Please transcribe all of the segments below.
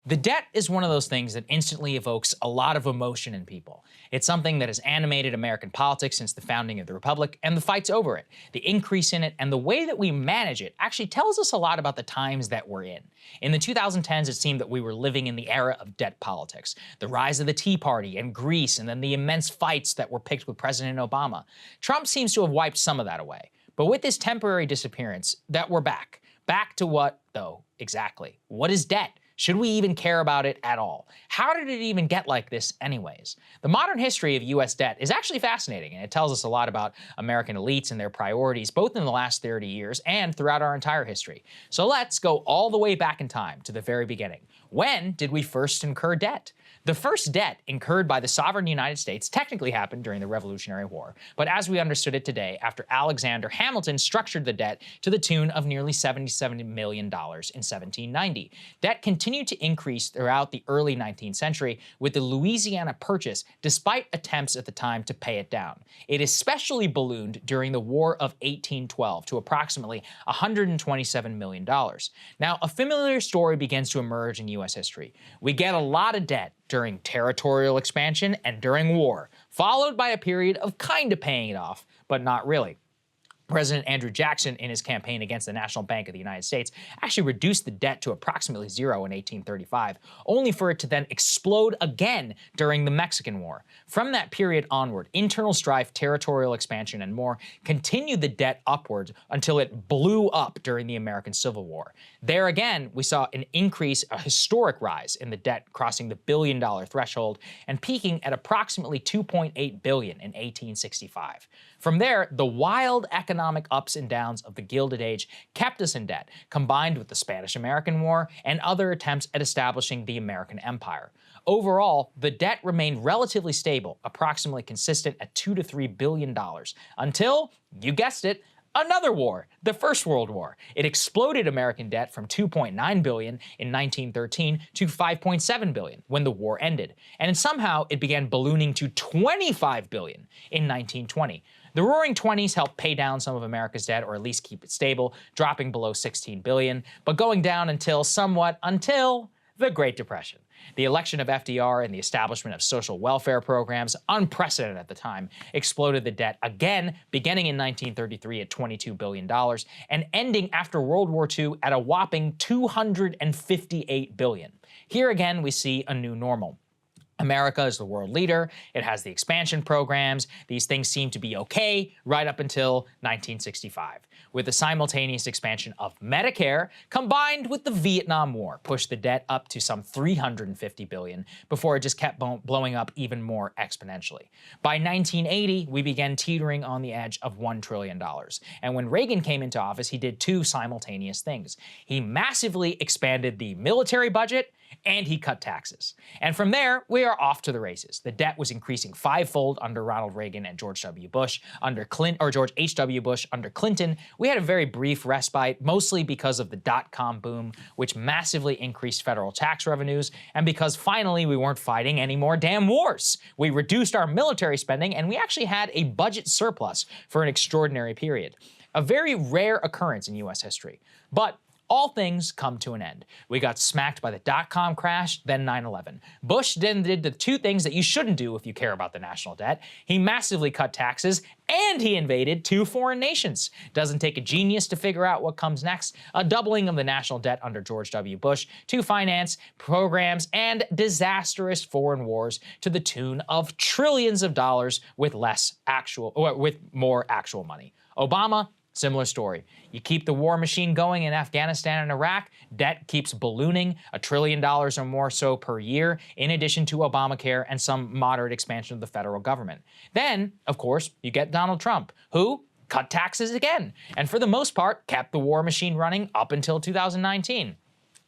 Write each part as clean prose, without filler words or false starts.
The debt is one of those things that instantly evokes a lot of emotion in people. It's something that has animated American politics since the founding of the Republic and the fights over it. The increase in it and the way that we manage it actually tells us a lot about the times that we're in. In the 2010s, it seemed that we were living in the era of debt politics. The rise of the Tea Party and Greece, and then the immense fights that were picked with President Obama. Trump seems to have wiped some of that away. But with this temporary disappearance, that we're back. Back to what, though, exactly? What is debt? Should we even care about it at all? How did it even get like this anyways? The modern history of US debt is actually fascinating, and it tells us a lot about American elites and their priorities, both in the last 30 years and throughout our entire history. So let's go all the way back in time to the very beginning. When did we first incur debt? The first debt incurred by the sovereign United States technically happened during the Revolutionary War, but as we understood it today, after Alexander Hamilton structured the debt to the tune of nearly $77 million in 1790. Debt continued to increase throughout the early 19th century with the Louisiana Purchase, despite attempts at the time to pay it down. It especially ballooned during the War of 1812 to approximately $127 million. Now, a familiar story begins to emerge in US history. We get a lot of debt during territorial expansion and during war, followed by a period of kind of paying it off, but not really. President Andrew Jackson, in his campaign against the National Bank of the United States, actually reduced the debt to approximately zero in 1835, only for it to then explode again during the Mexican War. From that period onward, internal strife, territorial expansion, and more continued the debt upwards until it blew up during the American Civil War. There again, we saw an increase, a historic rise in the debt, crossing the billion-dollar threshold and peaking at approximately $2.8 billion in 1865. From there, the wild economic ups and downs of the Gilded Age kept us in debt, combined with the Spanish-American War and other attempts at establishing the American Empire. Overall, the debt remained relatively stable, approximately consistent at $2 to $3 billion, until, you guessed it, another war, the First World War. It exploded American debt from $2.9 billion in 1913 to $5.7 billion when the war ended, and somehow it began ballooning to $25 billion in 1920. The Roaring Twenties helped pay down some of America's debt, or at least keep it stable, dropping below $16 billion, but going down until the Great Depression. The election of FDR and the establishment of social welfare programs, unprecedented at the time, exploded the debt again, beginning in 1933 at $22 billion and ending after World War II at a whopping $258 billion. Here again, we see a new normal. America is the world leader, it has the expansion programs, these things seem to be okay right up until 1965, with the simultaneous expansion of Medicare combined with the Vietnam War pushed the debt up to some $350 billion before it just kept blowing up even more exponentially. By 1980, we began teetering on the edge of $1 trillion. And when Reagan came into office, he did two simultaneous things. He massively expanded the military budget and he cut taxes. And from there, we are off to the races. The debt was increasing fivefold under Ronald Reagan and George W. Bush. George H.W. Bush under Clinton, we had a very brief respite, mostly because of the dot-com boom, which massively increased federal tax revenues, and because finally we weren't fighting any more damn wars. We reduced our military spending, and we actually had a budget surplus for an extraordinary period. A very rare occurrence in US history. But all things come to an end. We got smacked by the dot-com crash, then 9/11. Bush then did the two things that you shouldn't do if you care about the national debt. He massively cut taxes, and he invaded two foreign nations. Doesn't take a genius to figure out what comes next. A doubling of the national debt under George W. Bush to finance programs and disastrous foreign wars to the tune of trillions of dollars with more actual money. Obama, similar story. You keep the war machine going in Afghanistan and Iraq, debt keeps ballooning, $1 trillion or more so per year, in addition to Obamacare and some moderate expansion of the federal government. Then, of course, you get Donald Trump, who cut taxes again, and for the most part, kept the war machine running up until 2019.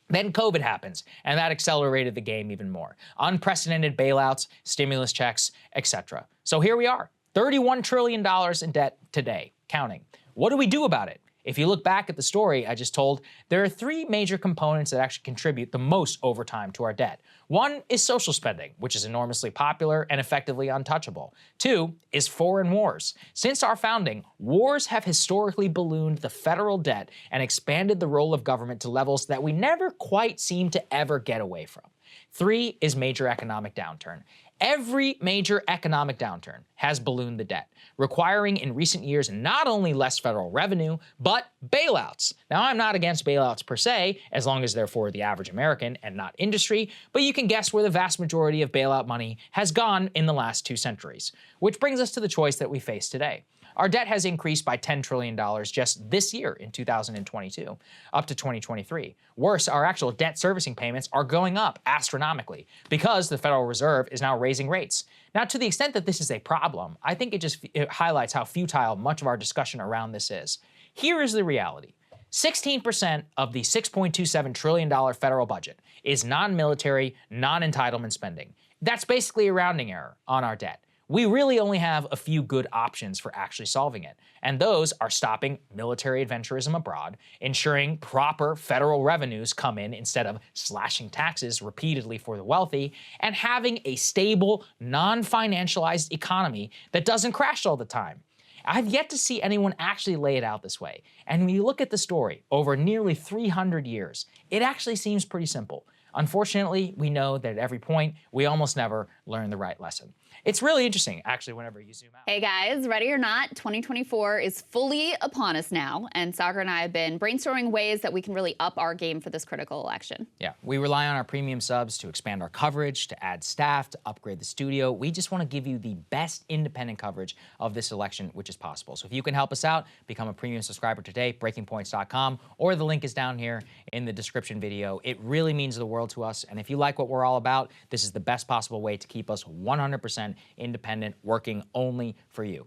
Then COVID happens, and that accelerated the game even more. Unprecedented bailouts, stimulus checks, etc. So here we are, $31 trillion in debt today, counting. What do we do about it? If you look back at the story I just told, there are three major components that actually contribute the most over time to our debt. One is social spending, which is enormously popular and effectively untouchable. Two is foreign wars. Since our founding, wars have historically ballooned the federal debt and expanded the role of government to levels that we never quite seem to ever get away from. Three is major economic downturn. Every major economic downturn has ballooned the debt, requiring in recent years not only less federal revenue, but bailouts. Now, I'm not against bailouts per se, as long as they're for the average American and not industry, but you can guess where the vast majority of bailout money has gone in the last 2 centuries. Which brings us to the choice that we face today. Our debt has increased by $10 trillion just this year in 2022, up to 2023. Worse, our actual debt servicing payments are going up astronomically because the Federal Reserve is now raising rates. Now, to the extent that this is a problem, I think it highlights how futile much of our discussion around this is. Here is the reality. 16% of the $6.27 trillion federal budget is non-military, non-entitlement spending. That's basically a rounding error on our debt. We really only have a few good options for actually solving it, and those are stopping military adventurism abroad, ensuring proper federal revenues come in instead of slashing taxes repeatedly for the wealthy, and having a stable, non-financialized economy that doesn't crash all the time. I've yet to see anyone actually lay it out this way, and when you look at the story over nearly 300 years, it actually seems pretty simple. Unfortunately, we know that at every point, we almost never learn the right lesson. It's really interesting, actually, whenever you zoom out. Hey guys, ready or not, 2024 is fully upon us now, and Saagar and I have been brainstorming ways that we can really up our game for this critical election. Yeah, we rely on our premium subs to expand our coverage, to add staff, to upgrade the studio. We just want to give you the best independent coverage of this election, which is possible. So if you can help us out, become a premium subscriber today, breakingpoints.com, or the link is down here in the description video. It really means the world to us, and if you like what we're all about, this is the best possible way to keep us 100% independent, working only for you.